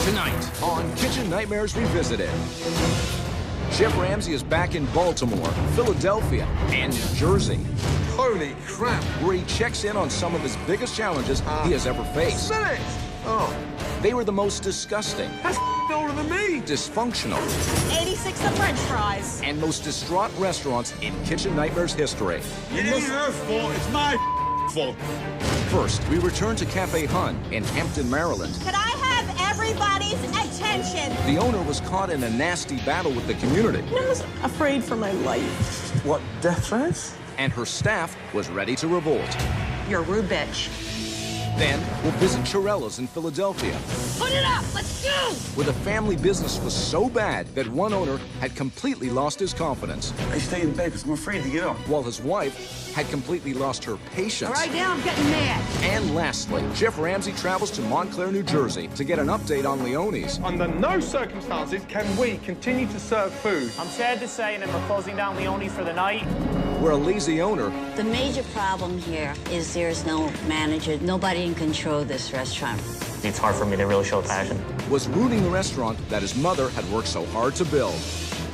Tonight on Kitchen Nightmares Revisited. Chef Ramsay is back in Baltimore, Philadelphia, and New Jersey. Holy crap. Where he checks in on some of his biggest challenges he has ever faced. Spinach! Oh. They were the most disgusting. That's older than me. Dysfunctional. 86 the French fries. And most distraught restaurants in Kitchen Nightmares history. It ain't her fault, it's my fault. First, we return to Cafe Hun in Hampton, Maryland. Could I have everybody's attention? The owner was caught in a nasty battle with the community. I was afraid for my life. What, death threats? And her staff was ready to revolt. You're a rude bitch. Then, we'll visit Chirella's in Philadelphia, Put it up, let's go! where the family business was so bad that one owner had completely lost his confidence, I stay in bed because I'm afraid to get up. while his wife had completely lost her patience. Right now, I'm getting mad. And lastly, Chef Ramsay travels to Montclair, New Jersey to get an update on Leone's. Under no circumstances can we continue to serve food. I'm sad to say that we're closing down Leone's for the night. Where a lazy owner The major problem here is there's no manager, nobody in control of this restaurant. It's hard for me to really show passion. was ruining the restaurant that his mother had worked so hard to build.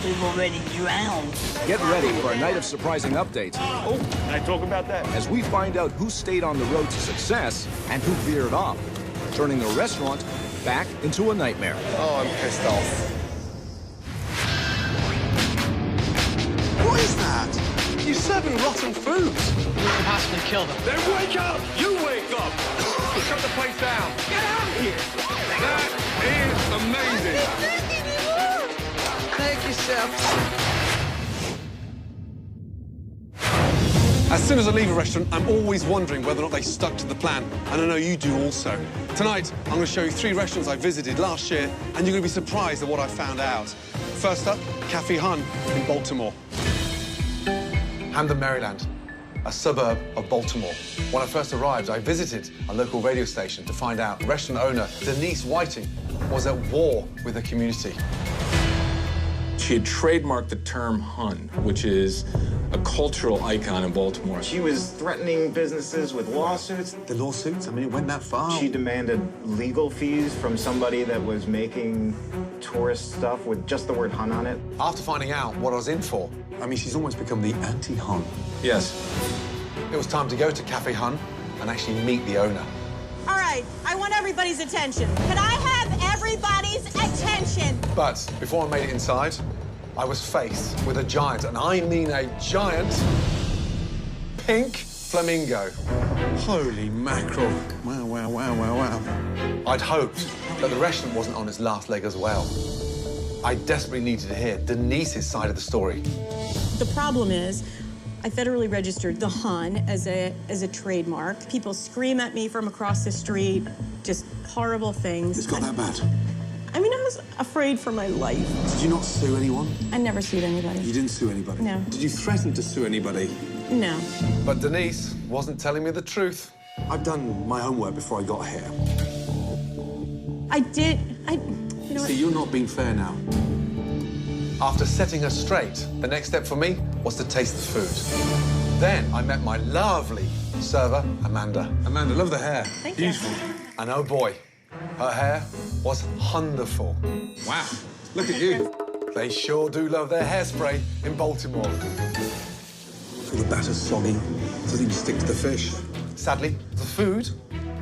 We've already drowned. Get ready for a night of surprising updates Oh, can I talk about that? as we find out who stayed on the road to success and who veered off, turning the restaurant back into a nightmare. Oh, I'm pissed off. What is that? You're serving rotten food. Possibly kill them. Then wake up! You wake up! Shut the place down. Get out of here! That is amazing. Thank you, Chef. As soon as I leave a restaurant, I'm always wondering whether or not they stuck to the plan, and I know you do also. Tonight, I'm going to show you 3 restaurants I visited last year, and you're going to be surprised at what I found out. First up, Cafe Hun in Baltimore. Hampden, Maryland, a suburb of Baltimore. When I first arrived, I visited a local radio station to find out restaurant owner Denise Whiting was at war with the community. She had trademarked the term Hun, which is a cultural icon in Baltimore. She was threatening businesses with lawsuits. The lawsuits? I mean, it went that far. She demanded legal fees from somebody that was making tourist stuff with just the word Hun on it. After finding out what I was in for, I mean, she's almost become the anti-Hun. Yes. it was time to go to Cafe Hun and actually meet the owner. All right, I want everybody's attention. Could I have everybody's attention? But before I made it inside, I was faced with a giant, and I mean a giant, pink flamingo. Holy mackerel. Wow, wow, wow, wow, wow. I'd hoped that the restaurant wasn't on its last leg as well. I desperately needed to hear Denise's side of the story. The problem is, I federally registered the Hun as a trademark. People scream at me from across the street, just horrible things. It's got that bad. I mean, I was afraid for my life. Did you not sue anyone? I never sued anybody. You didn't sue anybody? No. Did you threaten to sue anybody? No. But Denise wasn't telling me the truth. I've done my homework before I got here. I did. You know See, you're not being fair now. After setting her straight, the next step for me was to taste the food. Then I met my lovely server, Amanda. Amanda, love the hair. Thank Beautiful. you. And oh boy, her hair was wonderful. Wow. Look at you. They sure do love their hairspray in Baltimore. All the batter's soggy. Doesn't even stick to the fish. Sadly, the food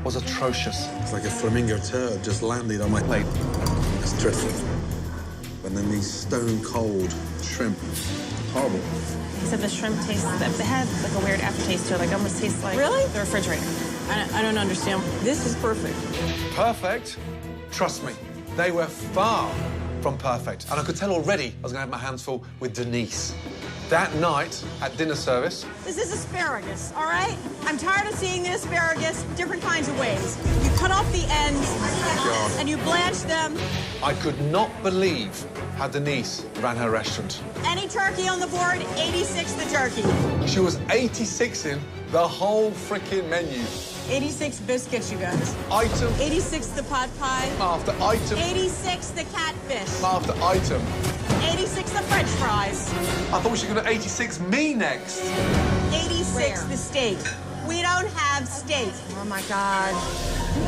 was atrocious. It's like a flamingo turd just landed on my plate. It's dreadful. And then these stone-cold shrimp. Horrible. He said the shrimp tastes, they had like a weird aftertaste to it, like almost tastes like Really? the refrigerator. I don't understand. This is perfect. Perfect? Trust me, they were far from perfect. And I could tell already I was going to have my hands full with Denise. That night at dinner service... This is asparagus, all right? I'm tired of seeing the asparagus different kinds of ways. You cut off the ends, and you blanch them. I could not believe how Denise ran her restaurant. Any turkey on the board, 86 the turkey. She was 86ing the whole frickin' menu. 86 biscuits, you guys. Item 86 the pot pie. after item 86 the catfish. after item. 86 the french fries. I thought she was going to 86 me next. 86 the steak. We don't have steak. Oh my God.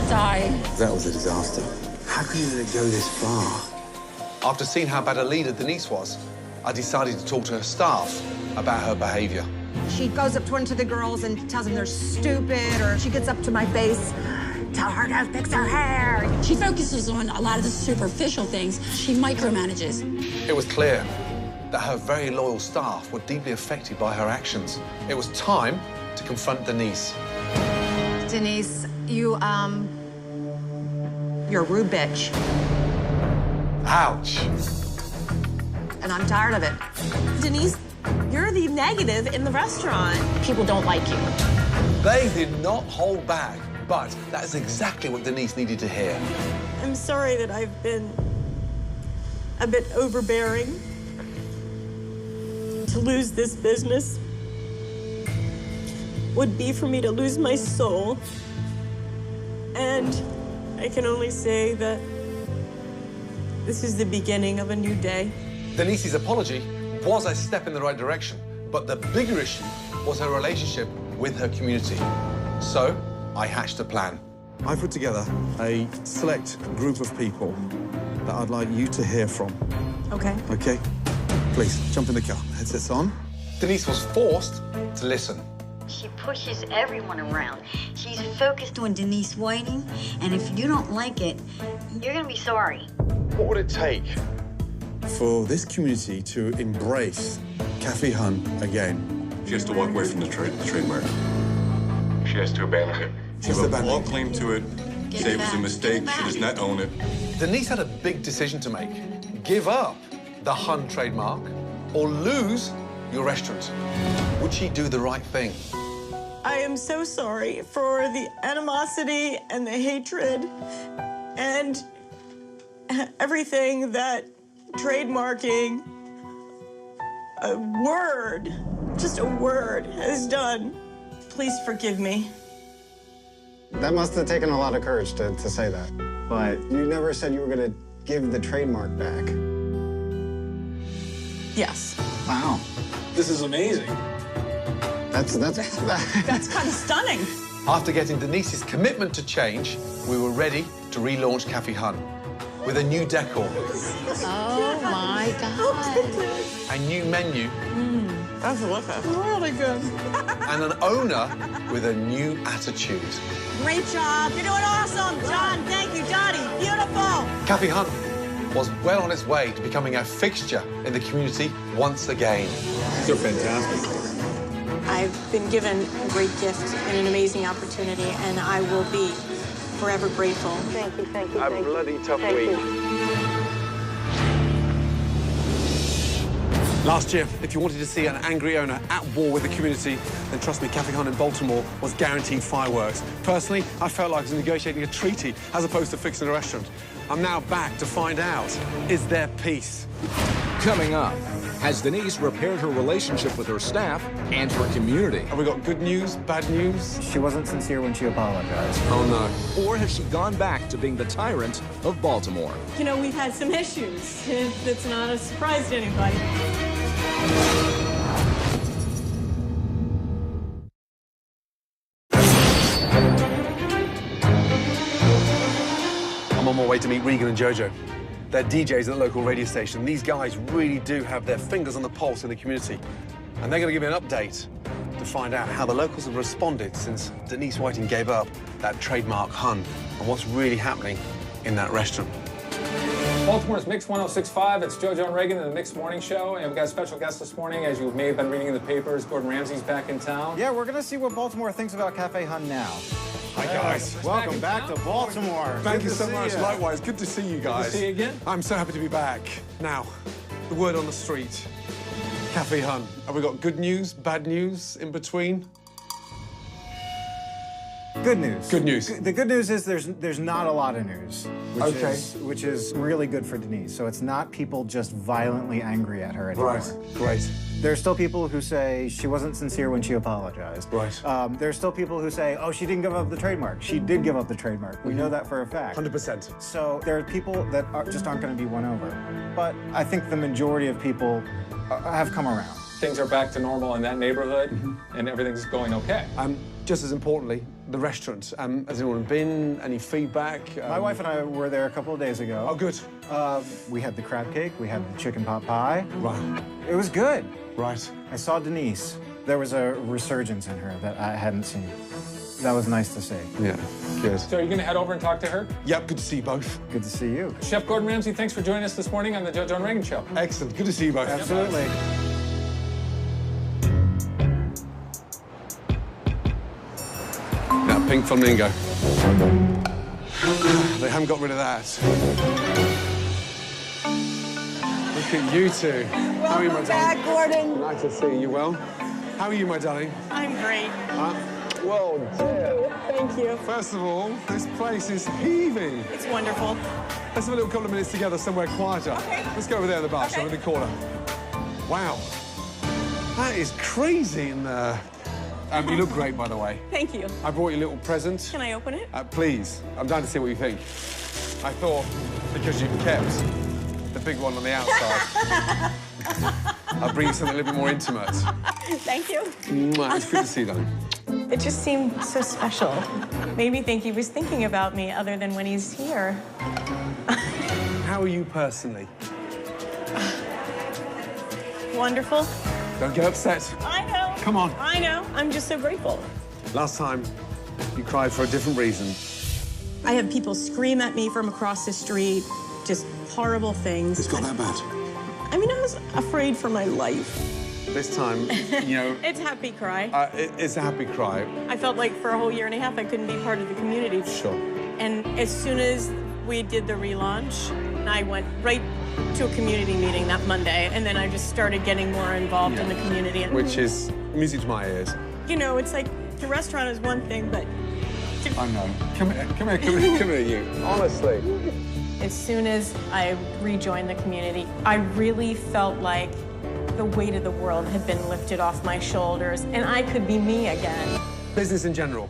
Die. That was a disaster. How can you let it go this far? After seeing how bad a leader Denise was, I decided to talk to her staff about her behavior. She goes up to one of the girls and tells them they're stupid, or she gets up to my face, tell her to fix her hair. She focuses on a lot of the superficial things. She micromanages. It was clear that her very loyal staff were deeply affected by her actions. It was time to confront Denise. Denise, you're a rude bitch. Ouch. And I'm tired of it. Denise, you're the negative in the restaurant. People don't like you. They did not hold back, but that is exactly what Denise needed to hear. I'm sorry that I've been a bit overbearing. To lose this business would be for me to lose my soul. And I can only say that this is the beginning of a new day. Denise's apology was a step in the right direction, but the bigger issue was her relationship with her community. So I hatched a plan. I put together a select group of people that I'd like you to hear from. Okay. Okay? Please, jump in the car. Headsets on. Denise was forced to listen. She pushes everyone around. She's focused on Denise Whiting, and if you don't like it, you're gonna be sorry. What would it take for this community to embrace Kathy Hun again? She has to walk away from the trademark. She has to abandon it. She has to abandon all it. claim to it. Say it was a mistake. She does not own it. Denise had a big decision to make. Give up the Hun trademark or lose your restaurant. Would she do the right thing? I am so sorry for the animosity and the hatred and everything that trademarking a word, just a word, has done. Please forgive me. That must have taken a lot of courage to say that. But you never said you were going to give the trademark back. Yes. Wow. This is amazing. That's kind of stunning. After getting Denise's commitment to change, we were ready to relaunch Cafe Hun with a new decor. Oh, my God. A new menu. That's delicious. Really good. And an owner with a new attitude. Great job. You're doing awesome. John, thank you. Johnny, beautiful. Cafe Hun was well on its way to becoming a fixture in the community once again. These are fantastic. I've been given a great gift and an amazing opportunity, and I will be forever grateful. Thank you, thank you, A bloody tough week. Last year, if you wanted to see an angry owner at war with the community, then trust me, Cafe Hun in Baltimore was guaranteed fireworks. Personally, I felt like I was negotiating a treaty as opposed to fixing a restaurant. I'm now back to find out, is there peace? Coming up, has Denise repaired her relationship with her staff and her community? Have we got good news, bad news? She wasn't sincere when she apologized. Oh, no. Or has she gone back to being the tyrant of Baltimore? You know, we've had some issues. That's not a surprise to anybody. I'm on my way to meet Regan and Jojo. They're DJs at the local radio station. These guys really do have their fingers on the pulse in the community. And they're going to give me an update to find out how the locals have responded since Denise Whiting gave up that trademark Hun and what's really happening in that restaurant. Baltimore's Mix 106.5. It's JoJo and Reagan in the Mix Morning Show. And we've got a special guest this morning. As you may have been reading in the papers, Gordon Ramsay's back in town. Yeah, we're going to see what Baltimore thinks about Cafe Hun now. Hi, guys. Welcome back to Baltimore. Thank you Good so to much. see ya. Likewise. Good to see you guys. Good to see you again. I'm so happy to be back. Now, the word on the street. Cafe Hun. Have we got good news, bad news, in between? Good news. Good news. The good news is there's not a lot of news, Okay. which is really good for Denise. So it's not people just violently angry at her anymore. Right. Great. There's still people who say she wasn't sincere when she apologized. Right. There's still people who say, oh, she didn't give up the trademark. She did give up the trademark. We know that for a fact. 100%. So there are people that just aren't going to be won over. But I think the majority of people have come around. Things are back to normal in that neighborhood, and everything's going okay. just as importantly, the restaurant. Has anyone been? Any feedback? My wife and I were there a couple of days ago. Oh, good. We had the crab cake. We had the chicken pot pie. Right. It was good. Right. I saw Denise. There was a resurgence in her that I hadn't seen. That was nice to see. Yeah, good. So are you going to head over and talk to her? Yep, good to see you both. Good to see you. Chef Gordon Ramsay, thanks for joining us this morning on the Judge John Reagan Show. Excellent. Good to see you both. Absolutely. That pink flamingo. They haven't got rid of that. Look at you two. How are you, my darling? Gordon. Nice to see you. Well, how are you, my darling? I'm great. Well, dear. Thank you. First of all, this place is heaving. It's wonderful. Let's have a little couple of minutes together somewhere quieter. Okay. Let's go over there in the bar, shall we, in the corner. Wow. That is crazy in there. You look great, by the way. Thank you. I brought you a little present. Can I open it? Please. I'm dying to see what you think. I thought, because you've kept the big one on the outside, I'll bring you something a little bit more intimate. Thank you. Mwah, it's good to see you, darling. It just seemed so special. Made me think he was thinking about me other than when he's here. How are you personally? Wonderful. Don't get upset. I know. Come on. I know. I'm just so grateful. Last time, you cried for a different reason. I have people scream at me from across the street, just horrible things. It's got that bad. I mean, I was afraid for my life. This time, you know... It's a happy cry. It's a happy cry. I felt like for a whole year and a half I couldn't be part of the community. Sure. And as soon as we did the relaunch, I went right to a community meeting that Monday, and then I just started getting more involved in the community. Which is music to my ears. You know, it's like the restaurant is one thing, but... I know. Come here, you. Honestly. As soon as I rejoined the community, I really felt like the weight of the world had been lifted off my shoulders, and I could be me again. Business in general,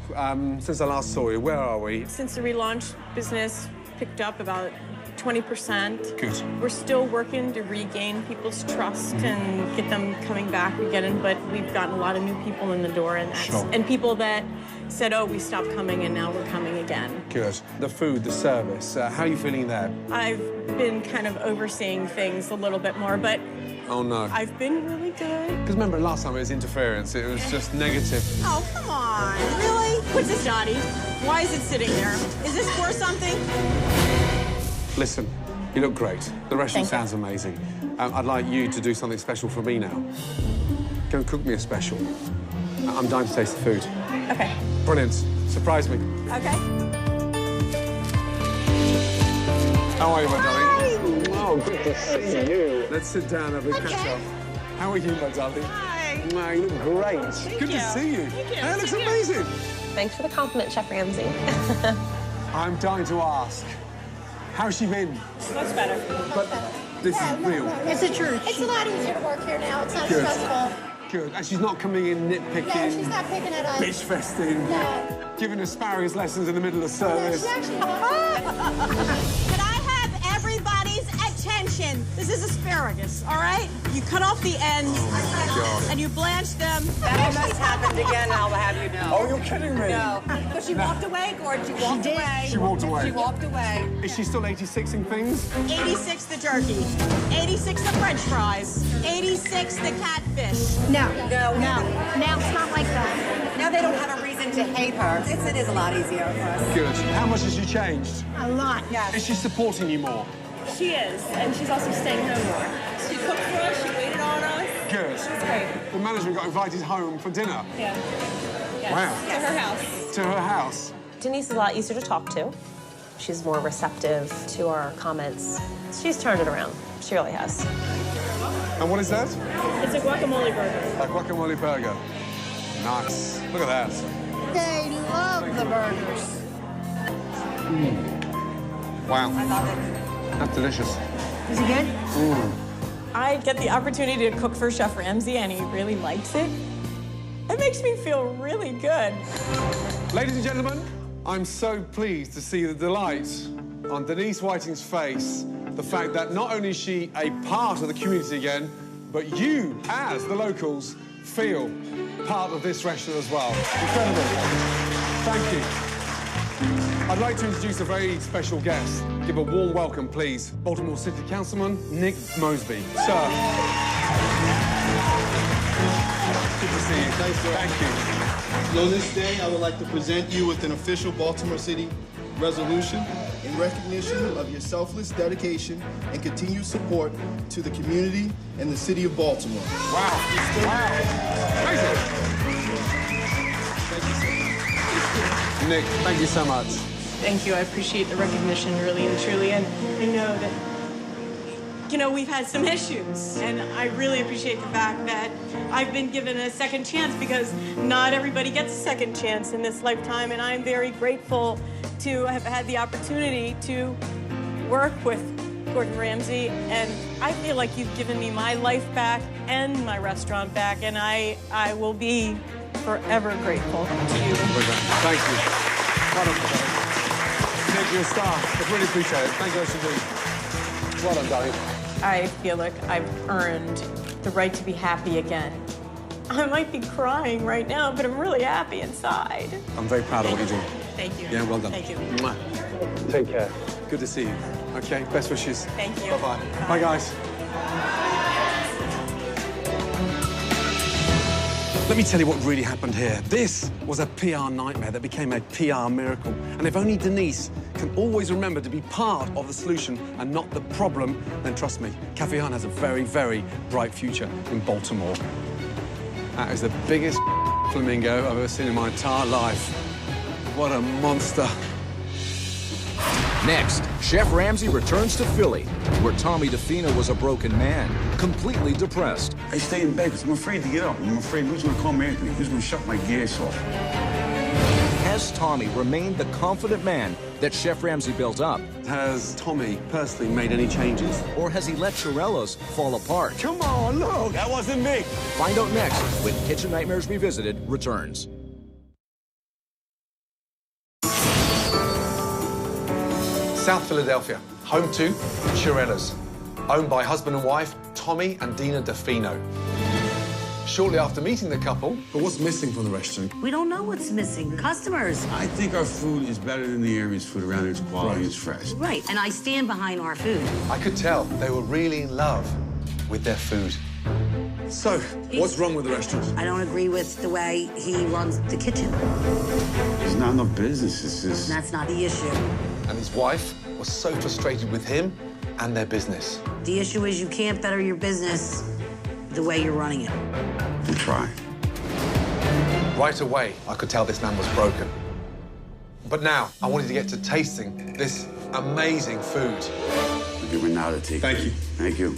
since I last saw you, where are we? Since the relaunch, business picked up about 20%. Good. We're still working to regain people's trust and get them coming back again, but we've gotten a lot of new people in the door, and and people that said, oh, we stopped coming and now we're coming again. Good. The food, the service, how are you feeling there? I've been kind of overseeing things a little bit more, but oh no. I've been really good. Because remember last time it was interference, it was just negative. Oh, come on. Really? What's this, Dottie? Why is it sitting there? Is this for something? Listen, you look great. The restaurant sounds amazing. I'd like you to do something special for me now. Go and cook me a special. I'm dying to taste the food. Okay. Brilliant. Surprise me. Okay. How are you, my darling? Oh, good to see you. Let's sit down and have a catch up. How are you, my darling? Hi. No, you look great. Good to see you. Thank you. That looks amazing. Thanks for the compliment, Chef Ramsay. I'm dying to ask, how's she been? Much better. But this is real. It's a church. It's a lot easier to work here now. It's not Good. stressful. Good. And she's not coming in nitpicking. No, she's not picking at us. Bitch festing. No. Giving asparagus lessons in the middle of service. No, she actually Can I have everybody's attention? This is asparagus, all right? You cut off the ends and you blanch them. That almost happened again, I'll have you know. Oh, you're kidding me. No. But she walked away, Gordon. She walked away. She walked away. She walked away. Is she still 86ing things? 86 the turkey, 86 the french fries, 86 the catfish. No. No. Now it's not like that. Now they don't have a reason to hate her. It is a lot easier for us. Good. How much has she changed? A lot. Yes. Is she supporting you more? She is, and she's also staying home more. She cooked for us, she waited on us. Good. She's great. The management got invited home for dinner. Yeah. Yes. Wow. To her house. To her house. Denise is a lot easier to talk to. She's more receptive to our comments. She's turned it around. She really has. And what is that? It's a guacamole burger. A guacamole burger. Nice. Look at that. They love the burgers. Wow. I love it. That's delicious. Is it good? I get the opportunity to cook for Chef Ramsay, and he really likes it. It makes me feel really good. Ladies and gentlemen, I'm so pleased to see the delight on Denise Whiting's face, the fact that not only is she a part of the community again, but you, as the locals, feel part of this restaurant as well. Incredible. Thank you. I'd like to introduce a very special guest. Give a warm welcome, please. Baltimore City Councilman Nick Mosby. Sir. Good to see you. Thank you. On this day, I would like to present you with an official Baltimore City resolution in recognition of your selfless dedication and continued support to the community and the city of Baltimore. Wow. Amazing. Nick, thank you so much. Thank you. I appreciate the recognition, really and truly. And I know that, you know, we've had some issues. And I really appreciate the fact that I've been given a second chance, because not everybody gets a second chance in this lifetime. And I'm very grateful to have had the opportunity to work with Gordon Ramsay. And I feel like you've given me my life back and my restaurant back. And I will be forever grateful to you. Thank you. Nick, you're a star. I really appreciate it. Thank you so much. Well done, darling. I feel like I've earned the right to be happy again. I might be crying right now, but I'm really happy inside. I'm very proud of what you're doing. Thank you. Yeah, well done. Thank you. Mwah. Take care. Good to see you. Okay, best wishes. Thank you. Bye-bye. Bye, guys. Let me tell you what really happened here. This was a PR nightmare that became a PR miracle. And if only Denise can always remember to be part of the solution and not the problem, then trust me, Cafe Hunt has a very, very bright future in Baltimore. That is the biggest flamingo I've ever seen in my entire life. What a monster. Next, Chef Ramsay returns to Philly, where Tommy DeFino was a broken man, completely depressed. I stay in bed because I'm afraid to get up. I'm afraid who's going to call me Anthony? Who's going to shut my gas off? Has Tommy remained the confident man that Chef Ramsay built up? Has Tommy personally made any changes? Or has he let Chiarello's fall apart? Come on, look, that wasn't me. Find out next when Kitchen Nightmares Revisited returns. South Philadelphia, home to Chiarello's, owned by husband and wife Tommy and Dina DeFino. Shortly after meeting the couple... But what's missing from the restaurant? We don't know what's missing. Customers. I think our food is better than the area's food around here. It's quality, it's fresh. Right, and I stand behind our food. I could tell they were really in love with their food. So, what's wrong with the restaurant? I don't agree with the way he runs the kitchen. There's not enough business. It's just... That's not the issue. And his wife was so frustrated with him and their business. The issue is you can't better your business the way you're running it. We'll try. Right away, I could tell this man was broken. But now, I wanted to get to tasting this amazing food. I'll give me now to take. Thank you. Thank you.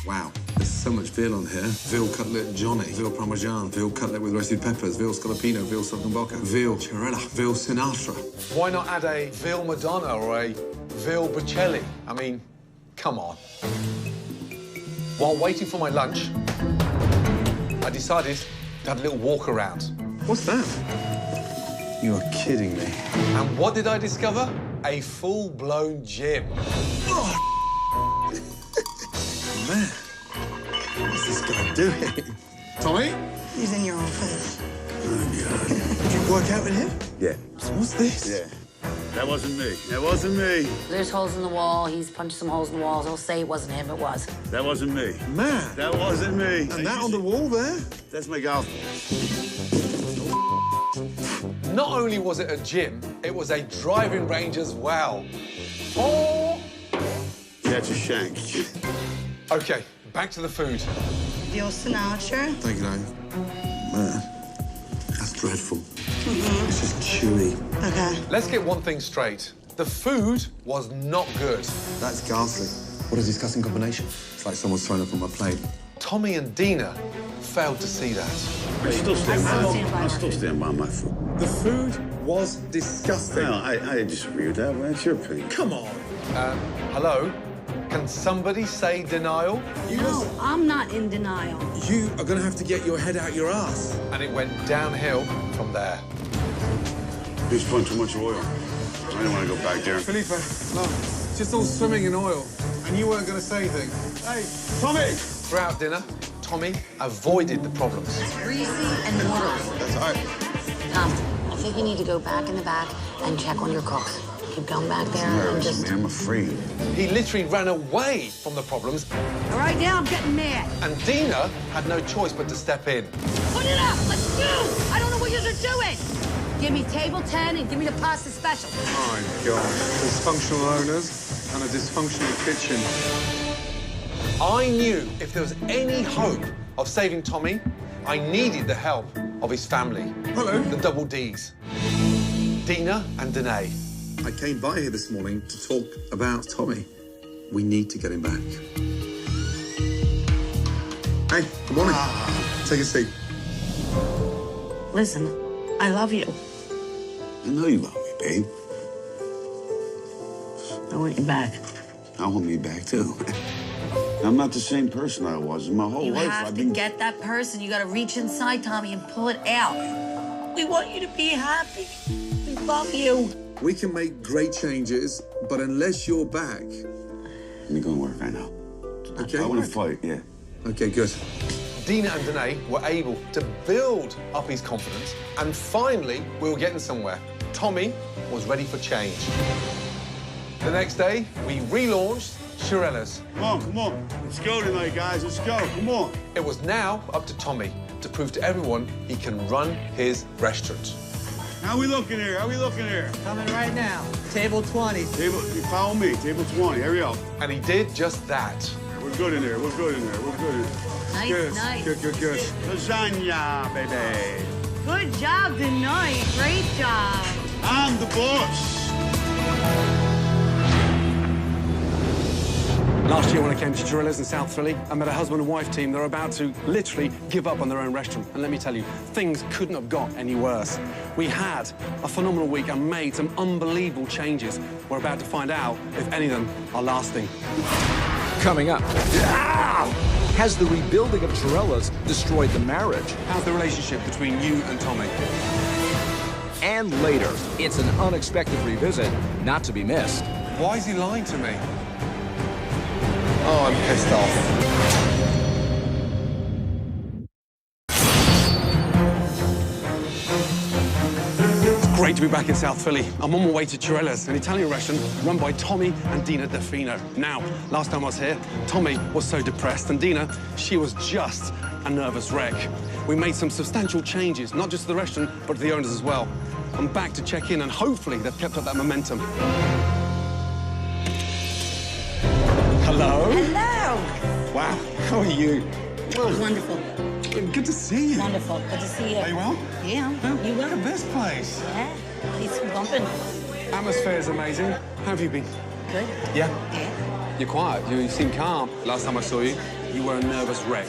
Wow, there's so much veal on here. Veal cutlet Johnny, veal parmesan, veal cutlet with roasted peppers, veal scallopino, veal saltimbocca, veal Chiarella, veal Sinatra. Why not add a veal Madonna or a veal Bocelli? I mean, come on. While waiting for my lunch, I decided to have a little walk around. What's that? You are kidding me. And what did I discover? A full-blown gym. Oh, man, what's this guy doing? Tommy? He's in your office. Oh, God. Did you work out with him? Yeah. So what's this? Yeah. That wasn't me. That wasn't me. There's holes in the wall. He's punched some holes in the walls. He'll say it wasn't him. It was. That wasn't me. Man. That wasn't me. And that on the wall there? That's my golf ball. Not only was it a gym, it was a driving range as well. Oh! That's a shank. OK, back to the food. Veal Sinatra. Thank you, Dave. Man, that's dreadful. It's just chewy. Okay. Let's get one thing straight. The food was not good. That's ghastly. What a disgusting combination. It's like someone's thrown up on my plate. Tommy and Dina failed to see that. I still stand by my food. The food was disgusting. No, I disagree with that. That's your opinion. Come on. Hello? Can somebody say denial? No, I'm not in denial. You are going to have to get your head out your ass. And it went downhill from there. He's putting too much oil. I don't want to go back there. Felipe, look, just all swimming in oil. And you weren't going to say anything. Hey, Tommy! Throughout dinner, Tommy avoided the problems. Greasy and watery. That's all right. Tom, I think you need to go back in the back and check on your cooks. Keep going back there and just... Man, I'm afraid. He literally ran away from the problems. All right, now I'm getting mad. And Dina had no choice but to step in. Put it up! Let's go! I don't know what you're doing! Give me table 10 and give me the pasta special. My God. Dysfunctional owners and a dysfunctional kitchen. I knew if there was any hope of saving Tommy, I needed the help of his family. Hello. The double Ds. Dina and Danae. I came by here this morning to talk about Tommy. We need to get him back. Hey, good morning. Take a seat. Listen, I love you. I know you love me, babe. I want you back. I want me back, too. I'm not the same person I was in my whole life. You have to get that person. You got to reach inside, Tommy, and pull it out. We want you to be happy. We love you. We can make great changes, but unless you're back... Let me go and work right now. Okay. I want to fight, yeah. Okay, good. Dina and Danae were able to build up his confidence, and finally, we were getting somewhere. Tommy was ready for change. The next day, we relaunched Chirella's. Come on. Let's go tonight, guys. Let's go. Come on. It was now up to Tommy to prove to everyone he can run his restaurant. How we looking here? Coming right now. Table 20. Follow me. Table 20. Hurry up. And he did just that. We're good in there. We're good. Nice. Good. Lasagna, baby. Good job tonight. Great job. I'm the boss. Last year when I came to Chirella's in South Philly, I met a husband and wife team that are about to literally give up on their own restaurant. And let me tell you, things couldn't have got any worse. We had a phenomenal week and made some unbelievable changes. We're about to find out if any of them are lasting. Coming up, has the rebuilding of Chirella's destroyed the marriage? How's the relationship between you and Tommy? And later, it's an unexpected revisit, not to be missed. Why is he lying to me? Oh, I'm pissed off. It's great to be back in South Philly. I'm on my way to Chirella's, an Italian restaurant run by Tommy and Dina Defino. Now, last time I was here, Tommy was so depressed, and Dina, she was just a nervous wreck. We made some substantial changes, not just to the restaurant, but to the owners as well. I'm back to check in, and hopefully they've kept up that momentum. Hello? Hello. Wow, how are you? Wonderful. Good to see you. Wonderful. Good to see you. Are you well? Yeah, you Look will. at this place. Yeah, it's bumping. Atmosphere is amazing. How have you been? Good. Yeah? Yeah. You're quiet. You seem calm. Last time I saw you, you were a nervous wreck.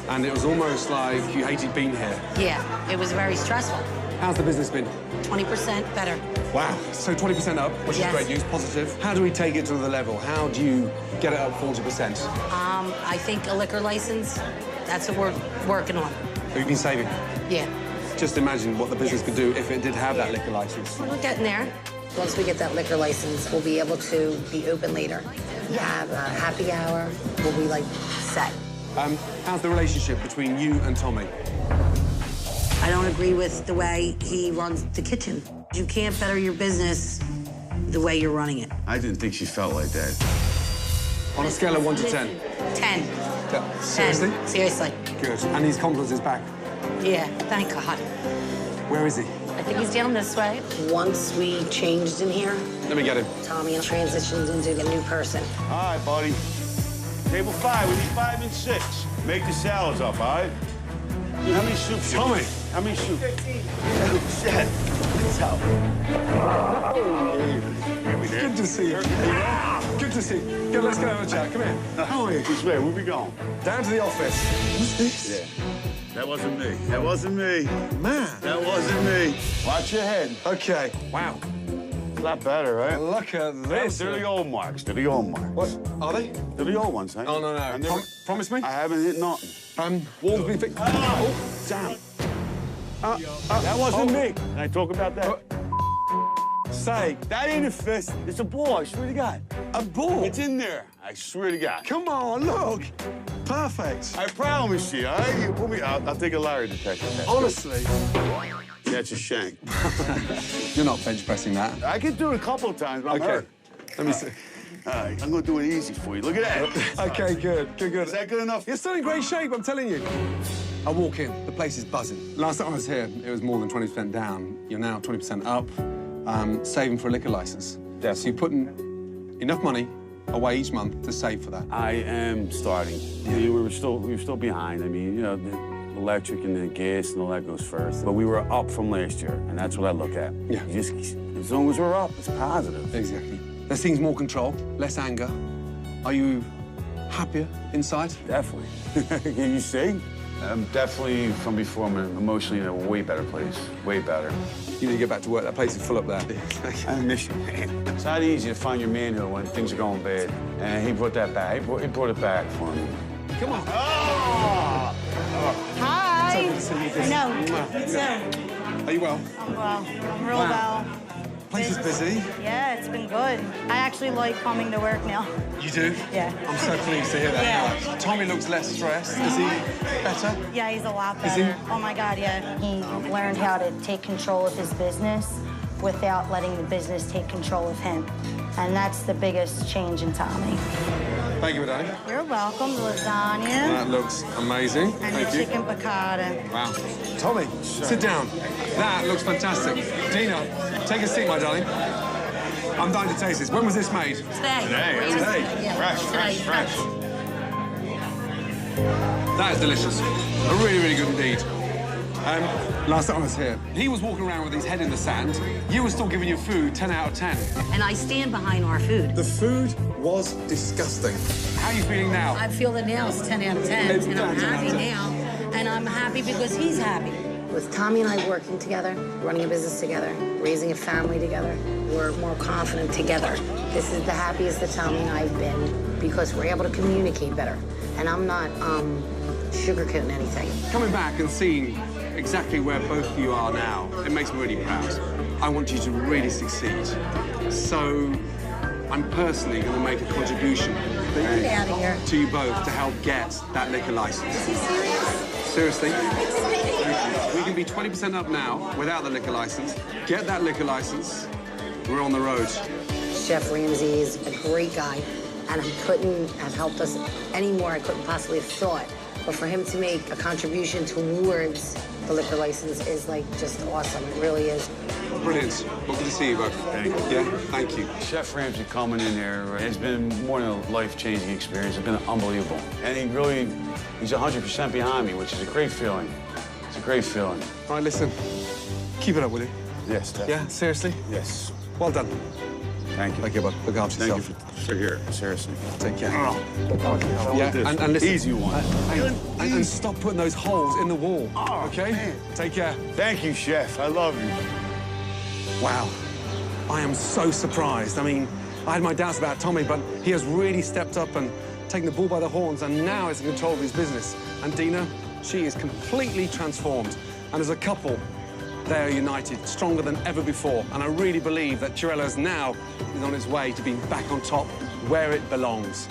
And it was almost like you hated being here. Yeah, it was very stressful. How's the business been? 20% better. Wow. So 20% up, which is great news, positive. How do we take it to the level? How do you get it up 40%? I think a liquor license, that's what we're working on. You've been saving? Yeah. Just imagine what the business could do if it did have that liquor license. We're getting there. Once we get that liquor license, we'll be able to be open later. Have a happy hour. We'll be, like, set. How's the relationship between you and Tommy? I don't agree with the way he runs the kitchen. You can't better your business the way you're running it. I didn't think she felt like that. On a scale of 1 to 10? 10. Seriously? 10. Seriously. Good. And his confidence is back? Yeah, thank God. Where is he? I think he's down this way. Once we changed in here, Let me get him. Tommy transitioned into a new person. All right, buddy. Table 5, we need 5 and 6. Make the salads up, all right? Dude, how many soups? Tommy. How many soups? 15. Shit. What's up? Good to see you. Good to see you. Good, let's go have a chat. Come here. How are you? Which way? Where we going? Down to the office. What's this? Yeah. That wasn't me. That wasn't me. Man. That wasn't me. Watch your head. Okay. Wow. A lot better, right? Look at this. They're the old marks. They're the old marks. What? Are they? They're the old ones, huh? Oh, no. Promise me? I haven't hit nothing. Walls be fixed. Oh, damn. That wasn't me. Can I talk about that? Say. That ain't a fist. It's a ball, I swear to God. A ball? It's in there. I swear to God. Come on, look. perfect. I promise you, all right? You put me out, I'll take a lie detector test. Honestly. That's a shank. You're not bench pressing that. I can do it a couple of times, but I'm hurt. Let me see. All right, I'm gonna do it easy for you. Look at that. Okay, good. Is that good enough? You're still in great shape, I'm telling you. I walk in, the place is buzzing. Last time I was here, it was more than 20% down. You're now 20% up, saving for a liquor license. Yeah. So you're putting enough money away each month to save for that. I am starting. Yeah. We were still behind. I mean, you know, the electric and the gas and all that goes first. But we were up from last year, and that's what I look at. Yeah. Just, as long as we're up, it's positive. Exactly. There seems more control, less anger. Are you happier inside? Definitely. Can you see? I'm definitely, from before, I'm emotionally in a way better place. Way better. You need to get back to work. That place is full up there. I miss you, man. It's not easy to find your manhood when things are going bad. And he brought that back. He brought it back for me. Come on. Oh! Hi. No. Are you well? I'm well. I'm real well. Place is busy. Yeah, it's been good. I actually like coming to work now. You do? Yeah. I'm so pleased to hear that. Yeah. Tommy looks less stressed. Is he better? Yeah, he's a lot Is he? better. Oh my God, yeah. He learned how to take control of his business without letting the business take control of him. And that's the biggest change in Tommy. Thank you, darling. You're welcome. Lasagna. That looks amazing. And Thank your you. chicken piccata. Wow. Tommy, sit down. That looks fantastic. Dina, take a seat, my darling. I'm dying to taste this. When was this made? Today. Today. Yeah. Fresh. That is delicious. Really, really good indeed. Last time I was here, he was walking around with his head in the sand. You were still giving your food 10 out of 10. And I stand behind our food. The food was disgusting. How are you feeling now? I feel that now it's 10 out of 10. It's And I'm 10 out of happy 10. now. And I'm happy because he's happy. With Tommy and I working together, running a business together, raising a family together, we're more confident together. This is the happiest that Tommy and I have been because we're able to communicate better. And I'm not sugarcoating anything. Coming back and seeing exactly where both of you are now, it makes me really proud. I want you to really succeed. So I'm personally going to make a contribution Get out of here. to you both to help get that liquor license. Is he serious? Seriously? We can be 20% up now without the liquor license. Get that liquor license. We're on the road. Chef Ramsay is a great guy, and he couldn't have helped us any more. I couldn't possibly have thought. But for him to make a contribution towards the liquor license is like just awesome. It really is. Brilliant. Well, good to see you both. Thank you. Yeah, thank you. Chef Ramsay coming in there has been more than a life-changing experience. It's been unbelievable. And he's 100% behind me, which is a great feeling. It's a great feeling. All right, listen. Keep it up, will you? Yes, definitely. Yeah, seriously? Yes. Well done. Thank you. Thank you, bud. Look after yourself. Thank you for here. Seriously. Take care. Oh. Yeah, and listen. Easy one. And stop putting those holes in the wall, okay? Man. Take care. Thank you, Chef. I love you. Wow. I am so surprised. I mean, I had my doubts about Tommy, but he has really stepped up and taken the bull by the horns and now is in control of his business. And Dina, she is completely transformed. And as a couple, they are united, stronger than ever before. And I really believe that Chiarello's now is on its way to being back on top where it belongs.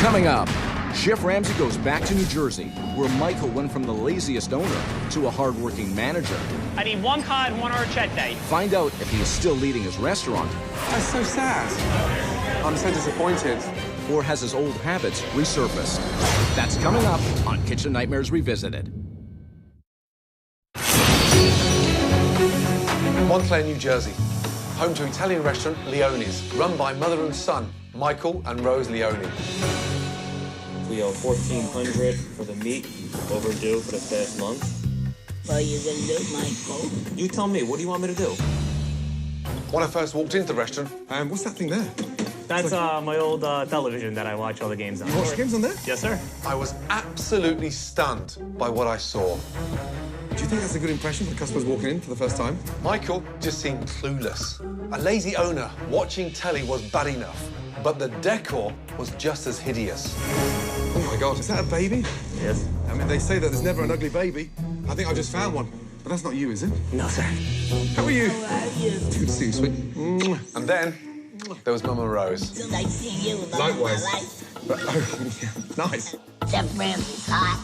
Coming up, Chef Ramsay goes back to New Jersey, where Michael went from the laziest owner to a hardworking manager. I need 1 cod, 1 horchata. Find out if he is still leading his restaurant. That's so sad. I'm so disappointed. Or has his old habits resurfaced. That's coming up on Kitchen Nightmares Revisited. Montclair, New Jersey, home to Italian restaurant Leone's, run by mother and son, Michael and Rose Leone. We owe $1,400 for the meat, overdue for the past month. What are you gonna do, Michael? You tell me, what do you want me to do? When I first walked into the restaurant, what's that thing there? That's my old television that I watch all the games on. You watch the games on there? Yes, sir. I was absolutely stunned by what I saw. Do you think that's a good impression for customers walking in for the first time? Michael just seemed clueless. A lazy owner watching telly was bad enough, but the decor was just as hideous. Oh my God, is that a baby? Yes. I mean, they say that there's never an ugly baby. I think I just found one. But that's not you, is it? No, sir. How are you? How are you? It's good to see you, sweet. And then There was Mama Rose. It's like seeing you in Likewise. my life. But, nice. Chef Ramsay's hot.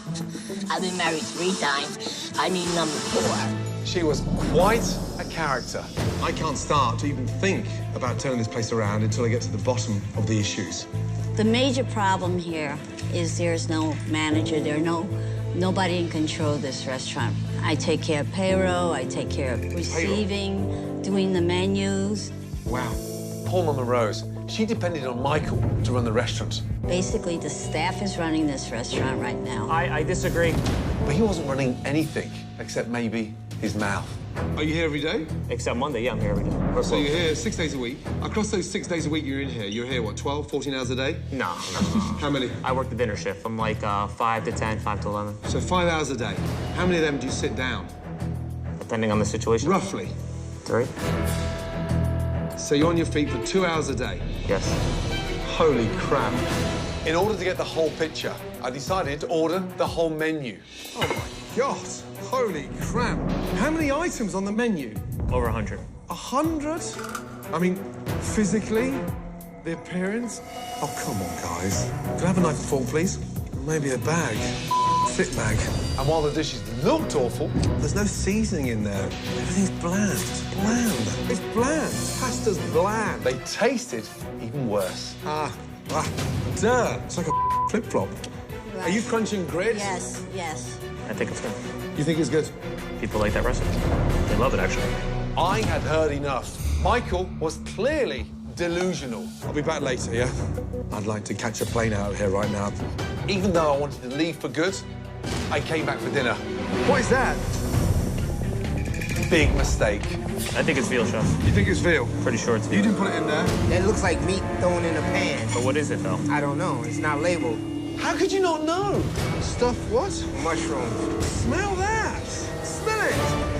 I've been married 3 times. I need number 4. She was quite a character. I can't start to even think about turning this place around until I get to the bottom of the issues. The major problem here is there's no manager. Nobody in control of this restaurant. I take care of payroll. I take care of receiving, doing the menus. Wow. Poor Mama Rose. She depended on Michael to run the restaurant. Basically, the staff is running this restaurant right now. I disagree. But he wasn't running anything except maybe his mouth. Are you here every day? Except Monday, yeah, I'm here every day. So you're here 6 days a week. Across those 6 days a week you're here, what, 12, 14 hours a day? No. How many? I work the dinner shift. I'm like 5 to 10, 5 to 11. So 5 hours a day. How many of them do you sit down? Depending on the situation. Roughly? 3. So you're on your feet for 2 hours a day? Yes. Holy crap. In order to get the whole picture, I decided to order the whole menu. Oh, my God. Holy crap. How many items on the menu? Over 100. 100? I mean, physically, the appearance? Oh, come on, guys. Can I have a knife and fork, please? Maybe a bag. Thick bag. And while the dishes looked awful, there's no seasoning in there. Everything's bland. It's bland. It's bland. Pasta's bland. They tasted even worse. Duh. It's like a flip-flop. Right. Are you crunching grits? Yes, yes. I think it's good. You think it's good? People like that recipe. They love it, actually. I had heard enough. Michael was clearly delusional. I'll be back later, yeah? I'd like to catch a plane out of here right now. Even though I wanted to leave for good, I came back for dinner. What is that? Big mistake. I think it's veal, Chef. You think it's veal? Pretty sure it's veal. You didn't put it in there? That looks like meat thrown in a pan. But what is it, though? I don't know. It's not labeled. How could you not know? Stuff what? Mushrooms. Smell that! Smell it!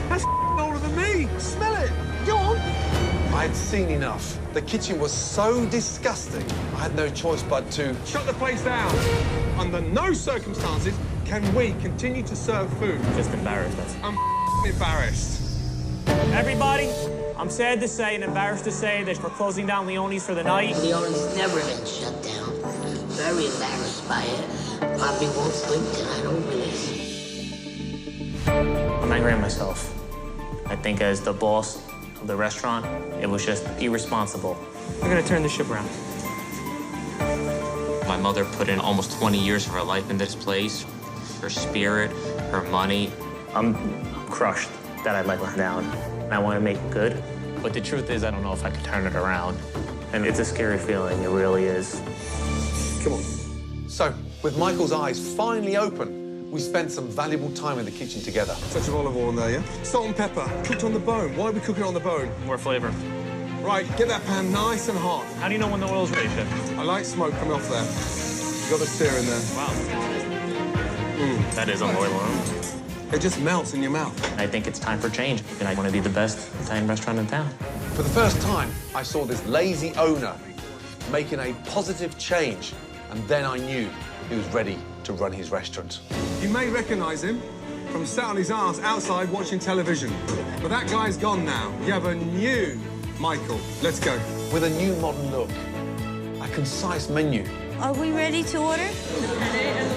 That's older than me! Smell it! Go on! I had seen enough. The kitchen was so disgusting, I had no choice but to shut the place down. Under no circumstances can we continue to serve food. Just embarrassed, that's I'm embarrassed. Everybody, I'm sad to say and embarrassed to say that we're closing down Leone's for the night. Leone's never been shut down. Very embarrassed by it. Poppy won't sleep tonight over this. I'm angry at myself. I think as the boss of the restaurant, it was just irresponsible. We're gonna turn the ship around. My mother put in almost 20 years of her life into this place. Her spirit, her money. I'm crushed that I let her down. I want to make it good. But the truth is, I don't know if I could turn it around. And it's a scary feeling, it really is. Come on. So, with Michael's eyes finally open, we spent some valuable time in the kitchen together. Touch of olive oil in there, yeah? Salt and pepper, cooked on the bone. Why are we cooking it on the bone? More flavor. Right, get that pan nice and hot. How do you know when the oil's ready, Chef? I like smoke coming off there. You got the sear in there. Wow. That is on oil. It just melts in your mouth. I think it's time for change, and I want to be the best Italian restaurant in town. For the first time, I saw this lazy owner making a positive change, and then I knew he was ready to run his restaurant. You may recognize him from sat on his ass outside watching television. But that guy's gone now. You have a new Michael. Let's go. With a new modern look, a concise menu. Are we ready to order?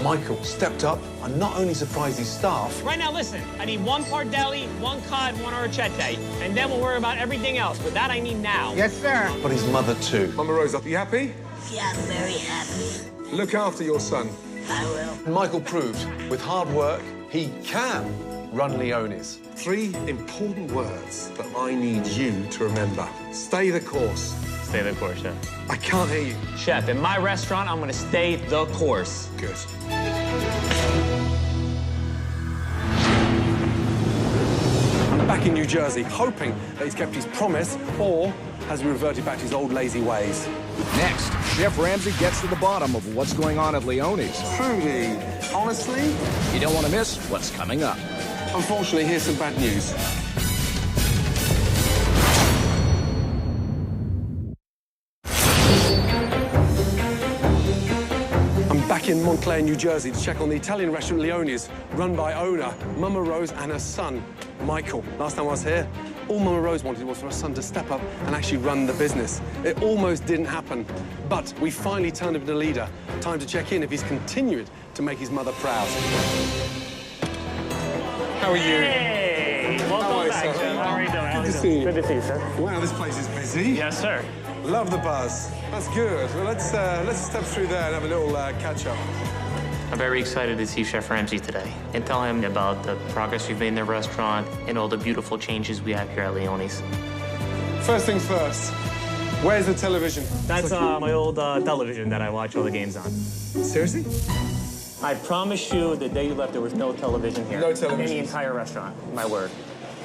Michael stepped up and not only surprised his staff. Right now, listen. I need 1 pardelli, 1 cod, 1 arrachete, and then we'll worry about everything else. But that I need now. Yes, sir. But his mother, too. Mama Rose, are you happy? Yeah, I'm very happy. Look after your son. I will. Michael proved, with hard work, he can run Leone's. 3 important words that I need you to remember. Stay the course. Stay the course, Chef. I can't hear you. Chef, in my restaurant, I'm going to stay the course. Good. I'm back in New Jersey, hoping that he's kept his promise, or has he reverted back to his old lazy ways. Next, Chef Ramsay gets to the bottom of what's going on at Leone's. Trudy, honestly? You don't want to miss what's coming up. Unfortunately, here's some bad news. I'm back in Montclair, New Jersey, to check on the Italian restaurant Leone's, run by owner Mama Rose and her son, Michael. Last time I was here, All Mama Rose wanted was for her son to step up and actually run the business. It almost didn't happen, but we finally turned him into a leader. Time to check in if he's continued to make his mother proud. How are you? Hey, welcome back, Chef. How are you doing? Good to see you. Good to see you, sir. Wow, this place is busy. Yes, sir. Love the buzz. That's good. Well, let's step through there and have a little catch-up. I'm very excited to see Chef Ramsay today and tell him about the progress we've made in the restaurant and all the beautiful changes we have here at Leone's. First things first, where's the television? That's my old television that I watch all the games on. Seriously? I promise you, the day you left, there was no television here. No television? In the entire restaurant, my word.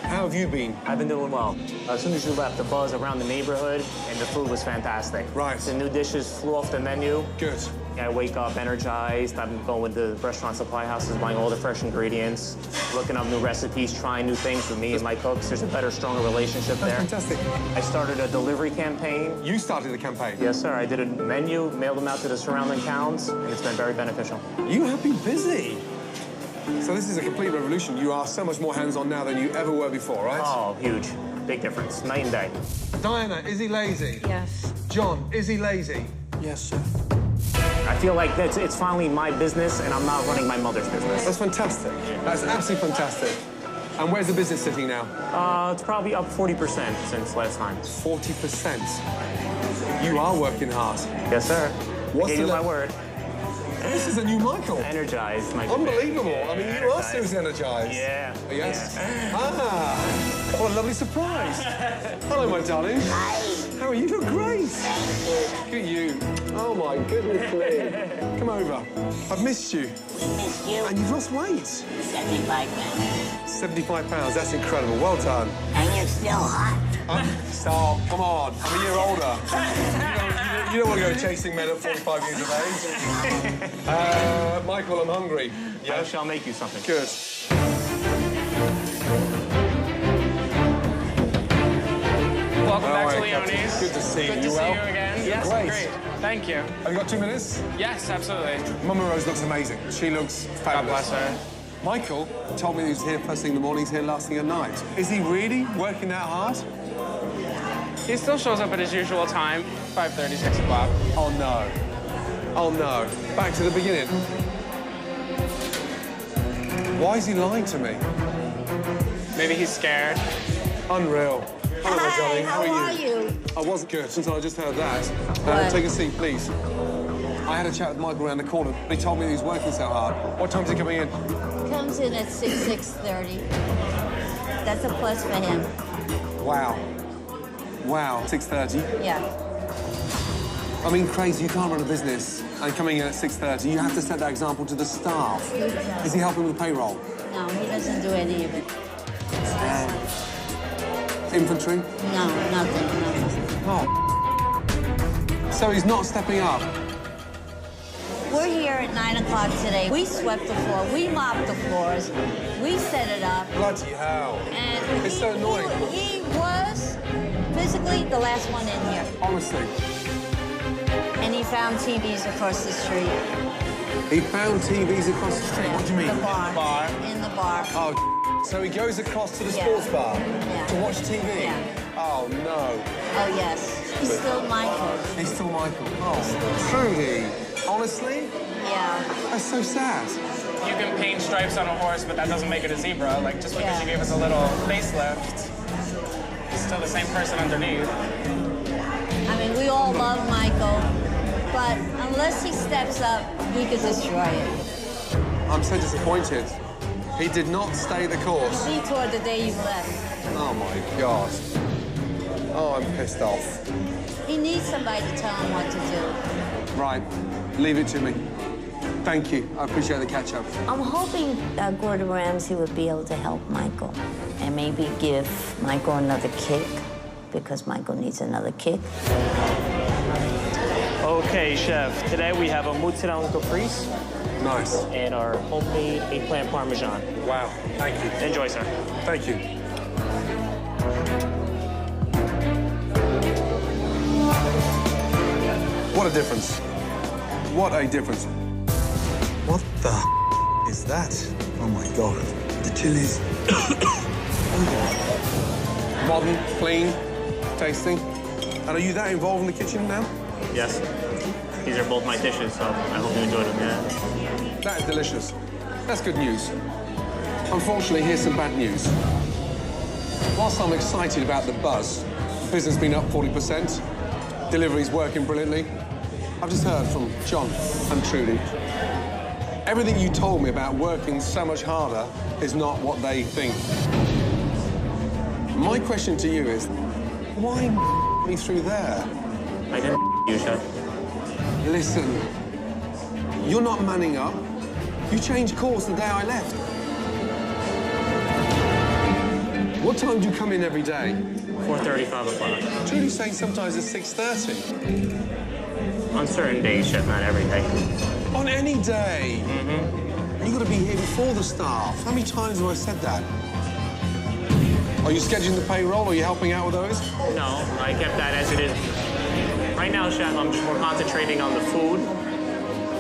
How have you been? I've been doing well. As soon as you left, the buzz around the neighborhood and the food was fantastic. Right. The new dishes flew off the menu. Good. I wake up energized. I'm going to restaurant supply houses, buying all the fresh ingredients, looking up new recipes, trying new things with me and my cooks. There's a better, stronger relationship there. Fantastic. I started a delivery campaign. You started the campaign? Yes, sir. I did a menu, mailed them out to the surrounding towns, and it's been very beneficial. You have been busy. So this is a complete revolution. You are so much more hands-on now than you ever were before, right? Oh, huge. Big difference. Night and day. Diana, is he lazy? Yes. John, is he lazy? Yes, sir. I feel like it's finally my business, and I'm not running my mother's business. That's fantastic. That's absolutely fantastic. And where's the business sitting now? It's probably up 40% since last time. 40%? You are working hard. Yes, sir. What's Gave you my word. This is a new Michael. Energized, Michael. Unbelievable. I mean, you are seriously energized. Yeah. Yes? Yeah. Ah, what a lovely surprise. Hello, my darling. Hi. How are you? You look great. Look at you. Oh, my goodness me. Come over. I've missed you. We missed you. And you've lost weight. 75 pounds. 75 pounds. That's incredible. Well done. And you're still hot. Stop. Come on. I'm a year older. You don't want to go chasing men at 45 years of age. Michael, I'm hungry. Yeah? I shall make you something. Good. Welcome back to Leone's. Good to see you. Good to see you again. Yes, great. Thank you. Have you got 2 minutes? Yes, absolutely. Mama Rose looks amazing. She looks fabulous. God bless her. Michael told me he was here first thing in the morning, he's here last thing at night. Is he really working that hard? He still shows up at his usual time, 5:30, 6 o'clock. Oh, no. Oh, no. Back to the beginning. Why is he lying to me? Maybe he's scared. Unreal. Hello, my darling. How are you? I wasn't good until I just heard that. Take a seat, please. I had a chat with Michael around the corner. He told me he was working so hard. What time is he coming in? Comes in at 6:30. That's a plus for him. Wow. Wow, 6:30. Yeah. I mean, crazy, you can't run a business and coming in at 6:30. You have to set that example to the staff. Is he helping with payroll? No, he doesn't do any of it. Infantry? No, nothing. Oh. So he's not stepping up? We're here at 9 o'clock today. We swept the floor. We mopped the floors. We set it up. Bloody hell. And it's so annoying. He was physically the last one in here. Honestly. And he found TVs across the street. He found TVs across the street? What do you mean? The bar. In the bar. Oh, so he goes across to the sports bar to watch TV? Yeah. Oh, no. Oh, yes. He's still Michael. He's still Michael. Oh, Trudy. Honestly? Yeah. That's so sad. You can paint stripes on a horse, but that doesn't make it a zebra. Like, just because you gave us a little facelift, it's still the same person underneath. I mean, we all love Michael, but unless he steps up, we could destroy it. I'm so disappointed. He did not stay the course. He toward the day you left. Oh, my God. Oh, I'm pissed off. He needs somebody to tell him what to do. Right. Leave it to me. Thank you. I appreciate the catch-up. I'm hoping Gordon Ramsay would be able to help Michael and maybe give Michael another kick, because Michael needs another kick. Okay, Chef. Today we have a mozzarella caprese. Nice. And our homemade eggplant parmesan. Wow. Thank you. Enjoy, sir. Thank you. What a difference. What a difference. What the is that? Oh my God. The chili's. Modern, clean, tasting. And are you that involved in the kitchen now? Yes. These are both my dishes, so I hope you enjoyed them, yeah. That is delicious. That's good news. Unfortunately, here's some bad news. Whilst I'm excited about the buzz, business been up 40%, delivery's working brilliantly, I've just heard from John and Trudy. Everything you told me about working so much harder is not what they think. My question to you is, why me through there? I didn't you, Chef. Listen, you're not manning up. You changed course the day I left. What time do you come in every day? 4:30, 5 o'clock. Trudy's saying sometimes it's 6:30. On certain days, Chef, not every day. On any day? Mm-hmm. You've got to be here before the staff. How many times have I said that? Are you scheduling the payroll? Are you helping out with those? No, I kept that as it is. Right now, Chef, I'm just more concentrating on the food,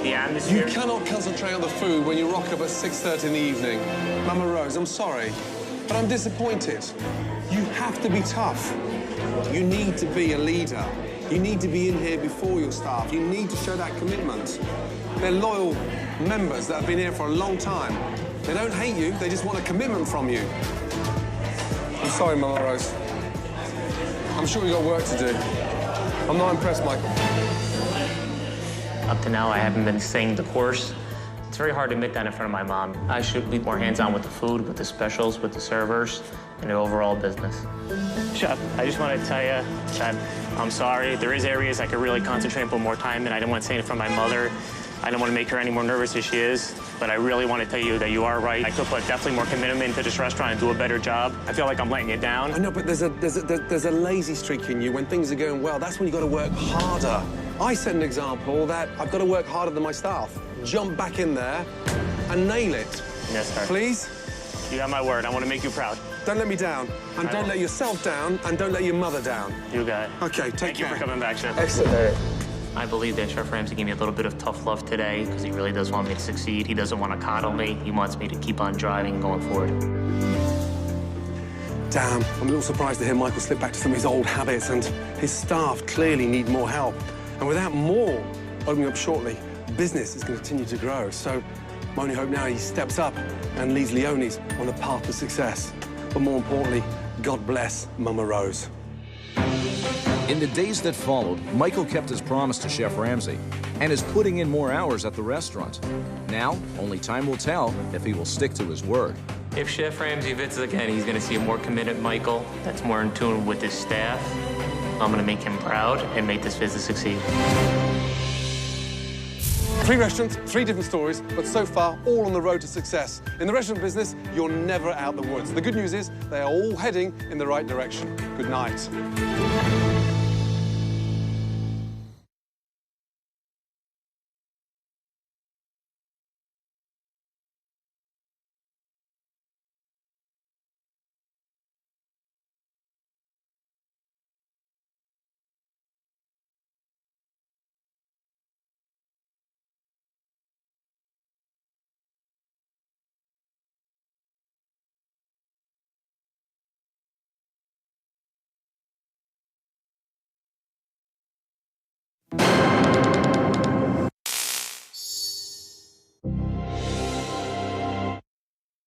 the atmosphere. You cannot concentrate on the food when you rock up at 6:30 in the evening. Mama Rose, I'm sorry, but I'm disappointed. You have to be tough. You need to be a leader. You need to be in here before your staff. You need to show that commitment. They're loyal members that have been here for a long time. They don't hate you, they just want a commitment from you. I'm sorry, Mama Rose. I'm sure you've got work to do. I'm not impressed, Michael. Up to now, I haven't been staying the course. It's very hard to admit that in front of my mom. I should be more hands-on with the food, with the specials, with the servers, and the overall business. Chef, I just want to tell you that I'm sorry. There is areas I could really concentrate and put more time in. I didn't want to say it in front of my mother. I don't want to make her any more nervous than she is, but I really want to tell you that you are right. I could put definitely more commitment into this restaurant and do a better job. I feel like I'm letting you down. I know, but there's a lazy streak in you when things are going well. That's when you've got to work harder. I set an example that I've got to work harder than my staff. Jump back in there and nail it. Yes, sir. Please? You got my word. I want to make you proud. Don't let me down. And don't let yourself down, and don't let your mother down. You got it. Okay, take care. Thank you for coming back, Chef. Excellent. I believe that Chef Ramsay gave me a little bit of tough love today because he really does want me to succeed. He doesn't want to coddle me. He wants me to keep on driving and going forward. Damn, I'm a little surprised to hear Michael slip back to some of his old habits, and his staff clearly need more help. And without more opening up shortly, business is going to continue to grow. So my only hope now he steps up and leads Leonie's on the path to success. But more importantly, God bless Mama Rose. In the days that followed, Michael kept his promise to Chef Ramsay and is putting in more hours at the restaurant. Now, only time will tell if he will stick to his word. If Chef Ramsay visits again, he's going to see a more committed Michael that's more in tune with his staff. I'm going to make him proud and make this business succeed. 3 restaurants, 3 different stories, but so far, all on the road to success. In the restaurant business, you're never out the woods. The good news is they are all heading in the right direction. Good night.